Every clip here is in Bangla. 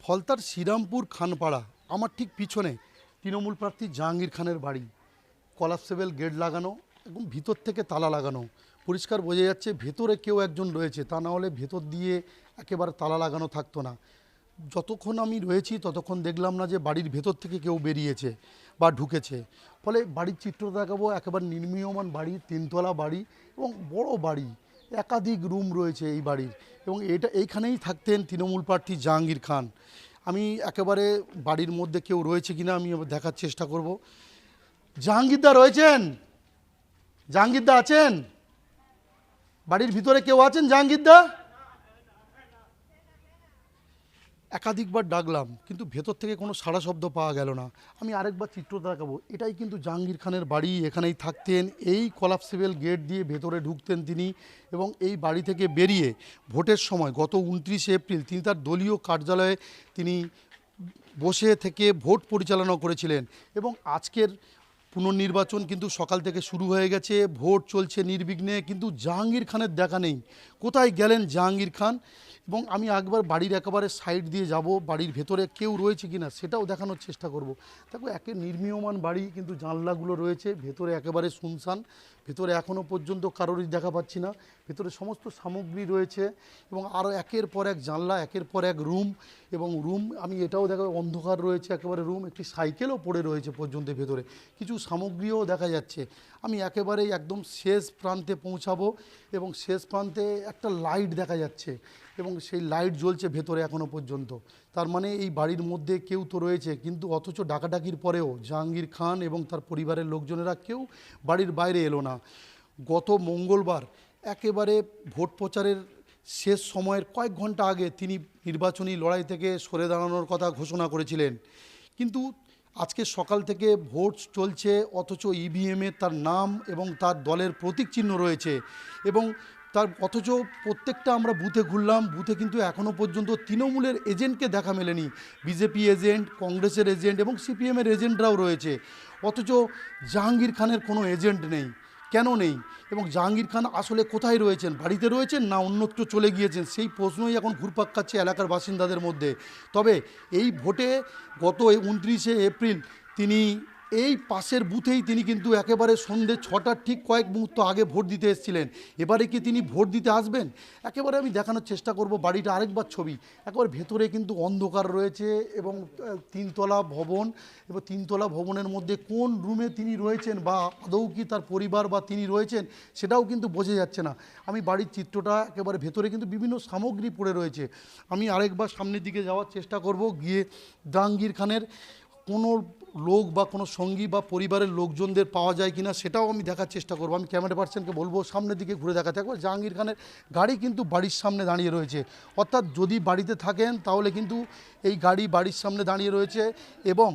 ফলতার শ্রীরামপুর খানপাড়া, আমার ঠিক পিছনে তৃণমূল প্রার্থী জাহাঙ্গীর খানের বাড়ি। কলাপসেবল গেট লাগানো, এবং ভিতর থেকে তালা লাগানো। পরিষ্কার বোঝা যাচ্ছে ভেতরে কেউ একজন রয়েছে, তা না হলে ভেতর দিয়ে একেবারে তালা লাগানো থাকতো না। যতক্ষণ আমি রয়েছি ততক্ষণ দেখলাম না যে বাড়ির ভেতর থেকে কেউ বেরিয়েছে বা ঢুকেছে। ফলে বাড়ির চিত্র দেখাবো, একেবারে নির্মীয়মান বাড়ি, তিনতলা বাড়ি এবং বড় বাড়ি, একাধিক রুম রয়েছে এই বাড়ির। এবং এইখানেই থাকতেন তৃণমূল প্রার্থী জাহাঙ্গীর খান। আমি একেবারে বাড়ির মধ্যে কেউ রয়েছে কিনা আমি দেখার চেষ্টা করব। জাহাঙ্গীরদা রয়েছেন? জাহাঙ্গীরদা আছেন? বাড়ির ভিতরে কেউ আছেন জাহাঙ্গীরদা? একাধিকবার ডাকলাম, কিন্তু ভেতর থেকে কোনো সাড়া শব্দ পাওয়া গেল না। আমি আরেকবার চিত্র দেখাবো। এটাই কিন্তু জাহাঙ্গীর খানের বাড়ি, এখানেই থাকতেন। এই কলাপসেবল গেট দিয়ে ভেতরে ঢুকতেন তিনি, এবং এই বাড়ি থেকে বেরিয়ে ভোটের সময় গত 29শে এপ্রিল তিনি তার দলীয় কার্যালয়ে তিনি বসে থেকে ভোট পরিচালনা করেছিলেন। এবং আজকের পুনর্নির্বাচন কিন্তু সকাল থেকে শুরু হয়ে গেছে, ভোট চলছে নির্বিঘ্নে, কিন্তু জাহাঙ্গীর খানের দেখা নেই। কোথায় গেলেন জাহাঙ্গীর খান? এবং আমি একবার বাড়ির একেবারে সাইড দিয়ে যাব, বাড়ির ভেতরে কেউ রয়েছে কিনা সেটাও দেখানোর চেষ্টা করব। দেখো, একে নির্মীয়মান বাড়ি, কিন্তু জানলাগুলো রয়েছে, ভেতরে একেবারে শুনশান। ভেতরে এখনও পর্যন্ত কারোরই দেখা পাচ্ছি না। ভেতরে সমস্ত সামগ্রী রয়েছে, এবং আরও একের পর এক জানলা, একের পর এক রুম। এবং রুম আমি এটাও দেখা, অন্ধকার রয়েছে একেবারে রুম, একটি সাইকেলও পড়ে রয়েছে পর্যন্ত ভেতরে, কিছু সামগ্রীও দেখা যাচ্ছে। আমি একেবারেই একদম শেষ প্রান্তে পৌঁছাবো, এবং শেষ প্রান্তে একটা লাইট দেখা যাচ্ছে, এবং সেই লাইট জ্বলছে ভেতরে এখনও পর্যন্ত। তার মানে এই বাড়ির মধ্যে কেউ তো রয়েছে, কিন্তু অথচ ডাকাডাকির পরেও জাহাঙ্গীর খান এবং তার পরিবারের লোকজনেরা কেউ বাড়ির বাইরে এলো না। গত মঙ্গলবার একেবারে ভোট প্রচারের শেষ সময়ের কয়েক ঘন্টা আগে তিনি নির্বাচনী লড়াই থেকে সরে দাঁড়ানোর কথা ঘোষণা করেছিলেন, কিন্তু আজকে সকাল থেকে ভোট চলছে, অথচ ইভিএমে তার নাম এবং তার দলের প্রতীক চিহ্ন রয়েছে। এবং অথচ প্রত্যেকটা আমরা বুথে ঘুরলাম, বুথে কিন্তু এখনও পর্যন্ত তৃণমূলের এজেন্টকে দেখা মেলেনি। বিজেপি এজেন্ট, কংগ্রেসের এজেন্ট এবং সিপিএমের এজেন্টরাও রয়েছে, অথচ জাহাঙ্গীর খানের কোনো এজেন্ট নেই। কেন নেই? এবং জাহাঙ্গীর খান আসলে কোথায় রয়েছেন? বাড়িতে রয়েছেন না অন্যত্র চলে গিয়েছেন? সেই প্রশ্নই এখন ঘুরপাক খাচ্ছে এলাকার বাসিন্দাদের মধ্যে। তবে এই ভোটে গত 29শে এপ্রিল তিনি এই পাশের বুথেই তিনি কিন্তু একেবারে সন্ধ্যে 6টার ঠিক কয়েক মুহূর্ত আগে ভোট দিতে এসেছিলেন। এবারে কি তিনি ভোট দিতে আসবেন? একেবারে আমি দেখানোর চেষ্টা করব বাড়িটা আরেকবার ছবি। একবার ভেতরে কিন্তু অন্ধকার রয়েছে, এবং তিনতলা ভবন, এবং তিনতলা ভবনের মধ্যে কোন রুমে তিনি রয়েছেন বা আদৌ কি তার পরিবার বা তিনি রয়েছেন সেটাও কিন্তু বোঝা যাচ্ছে না। আমি বাড়ির চিত্রটা একেবারে ভেতরে কিন্তু বিভিন্ন সামগ্রী পড়ে রয়েছে। আমি আরেকবার সামনের দিকে যাওয়ার চেষ্টা করব, গিয়ে জাহাঙ্গীর খানের কোনো লোক বা কোনো সঙ্গী বা পরিবারের লোকজনদের পাওয়া যায় কিনা সেটাও আমি দেখার চেষ্টা করব। আমি ক্যামেরা পার্সনকে বলবো সামনের দিকে ঘুরে দেখাতে। একবার জাহাঙ্গীর খানের গাড়ি কিন্তু বাড়ির সামনে দাঁড়িয়ে রয়েছে, অর্থাৎ যদি বাড়িতে থাকেন তাহলে কিন্তু এই গাড়ি বাড়ির সামনে দাঁড়িয়ে রয়েছে, এবং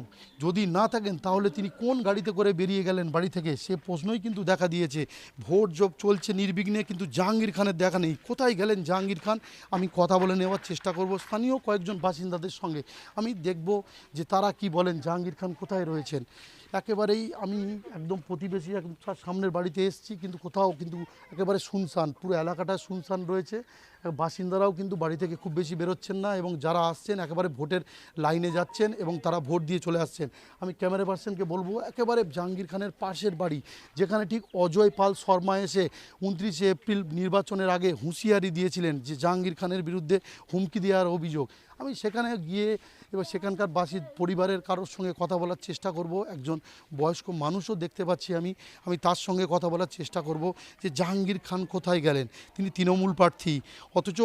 যদি না থাকেন তাহলে তিনি কোন গাড়িতে করে বেরিয়ে গেলেন বাড়ি থেকে সে প্রশ্নই কিন্তু দেখা দিয়েছে। ভোট জব চলছে নির্বিঘ্নে, কিন্তু জাহাঙ্গীর খানের দেখা নেই। কোথায় গেলেন জাহাঙ্গীর খান? আমি কথা বলে নেওয়ার চেষ্টা করব স্থানীয় কয়েকজন বাসিন্দাদের সঙ্গে। আমি দেখব যে তারা কি বলেন, জাহাঙ্গীর খান কোথায় রয়েছেন। একেবারেই আমি একদম প্রতিবেশী, একদম তার সামনের বাড়িতে এসেছি, কিন্তু কোথাও কিন্তু একেবারে শুনশান, পুরো এলাকাটা শুনশান রয়েছে। বাসিন্দারাও কিন্তু বাড়ি থেকে খুব বেশি বেরোচ্ছেন না, এবং যারা আসছেন একেবারে ভোটের লাইনে যাচ্ছেন এবং তারা ভোট দিয়ে চলে আসছেন। আমি ক্যামেরা পার্সনকে বলবো একেবারে জাহাঙ্গীর খানের পাশের বাড়ি, যেখানে ঠিক অজয় পাল শর্মা এসে 29শে এপ্রিল নির্বাচনের আগে হুঁশিয়ারি দিয়েছিলেন যে জাহাঙ্গীর খানের বিরুদ্ধে হুমকি দেওয়ার অভিযোগ। আমি সেখানে গিয়ে এবার সেখানকার পরিবারের কারোর সঙ্গে কথা বলার চেষ্টা করব। একজন বয়স্ক মানুষও দেখতে পাচ্ছি আমি তার সঙ্গে কথা বলার চেষ্টা করব যে জাহাঙ্গীর খান কোথায় গেলেন। তিনি তৃণমূল প্রার্থী, অথচ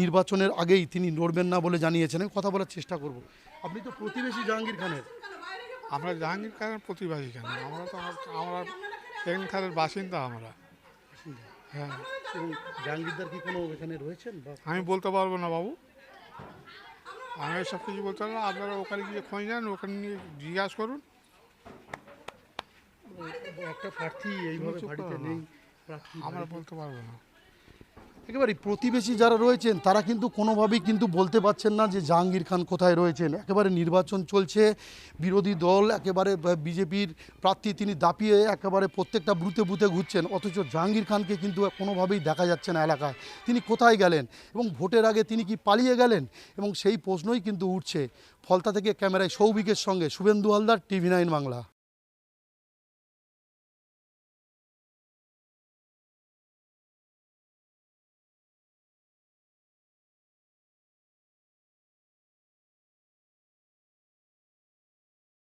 নির্বাচনের আগেই তিনি লড়বেন না বলে জানিয়েছেন। আমি কথা বলার চেষ্টা করব। আপনি তো প্রতিবেশী জাহাঙ্গীর খানের। আমরা জাহাঙ্গীর খানের প্রতিবাসী কেন? আমরা তো আমরা এখানকার বাসিন্দা আমরা। হ্যাঁ, এবং জাহাঙ্গীরদার কি কোনো এখানে রয়েছেন বা? আমি বলতে পারবো না বাবু, আমি এসব কিছু বলতে পারবো না। আপনারা ওখানে গিয়ে খোঁজ নেন, ওখানে নিয়ে জিজ্ঞাসা করুন। একটা প্রার্থী এইভাবে বাড়িতে নেই, প্রার্থী আমরা বলতে পারবো না। একেবারে প্রতিবেশী যারা রয়েছেন তারা কিন্তু কোনোভাবেই কিন্তু বলতে পারছেন না যে জাহাঙ্গীর খান কোথায় রয়েছেন। একেবারে নির্বাচন চলছে, বিরোধী দল একেবারে বিজেপির প্রার্থী তিনি দাপিয়ে একেবারে প্রত্যেকটা বুথে বুথে ঘুরছেন, অথচ জাহাঙ্গীর খানকে কিন্তু কোনোভাবেই দেখা যাচ্ছে না এলাকায়। তিনি কোথায় গেলেন এবং ভোটের আগে তিনি কি পালিয়ে গেলেন, এবং সেই প্রশ্নই কিন্তু উঠছে। ফলতা থেকে ক্যামেরায় সৌভিকের সঙ্গে শুভেন্দু হালদার, TV9 বাংলা।